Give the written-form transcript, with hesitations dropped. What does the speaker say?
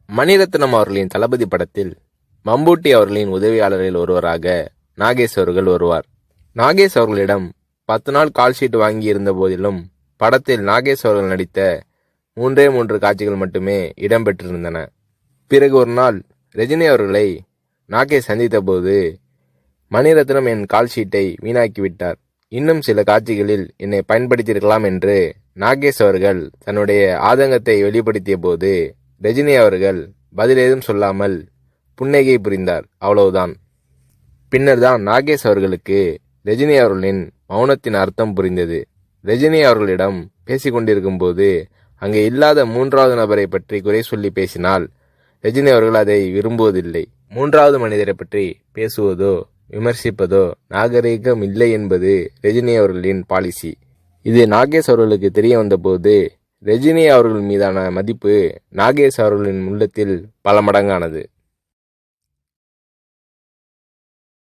மணிரத்னம் அவர்களின் தளபதி படத்தில் மம்பூட்டி அவர்களின் உதவியாளரில் ஒருவராக நாகேஷ் அவர்கள் வருவார். நாகேஷ் அவர்களிடம் 10 நாள் கால்ஷீட் வாங்கி இருந்த போதிலும் படத்தில் நாகேஷ் அவர்கள் நடித்த 3 காட்சிகள் மட்டுமே இடம்பெற்றிருந்தன. பிறகு ஒரு நாள் ரஜினி அவர்களை நாகேஷ் சந்தித்த போது, மணிரத்னம் என் கால்ஷீட்டை வீணாக்கிவிட்டார், இன்னும் சில காட்சிகளில் என்னை பயன்படுத்தியிருக்கலாம் என்று நாகேஷ் அவர்கள் தன்னுடைய ஆதங்கத்தை வெளிப்படுத்திய போது, ரஜினி அவர்கள் பதில் ஏதும் சொல்லாமல் புன்னகை புரிந்தார். அவ்வளவுதான். பின்னர் தான் நாகேஷ் அவர்களுக்கு ரஜினி அவர்களின் மௌனத்தின் அர்த்தம் புரிந்தது. ரஜினி அவர்களிடம் பேசிக்கொண்டிருக்கும் போது அங்கே இல்லாத 3வது நபரை பற்றி குறை சொல்லி பேசினால் ரஜினி அவர்கள் அதை விரும்புவதில்லை. 3வது மனிதரை பற்றி பேசுவதோ விமர்சிப்பதோ நாகரீகம் இல்லை என்பது ரஜினி அவர்களின் பாலிசி. இது நாகேஷ் அவர்களுக்கு தெரிய வந்தபோது ரஜினி அவர்கள் மீதான மதிப்பு நாகேஷ் அவர்களின் உள்ளத்தில் பல மடங்கானது.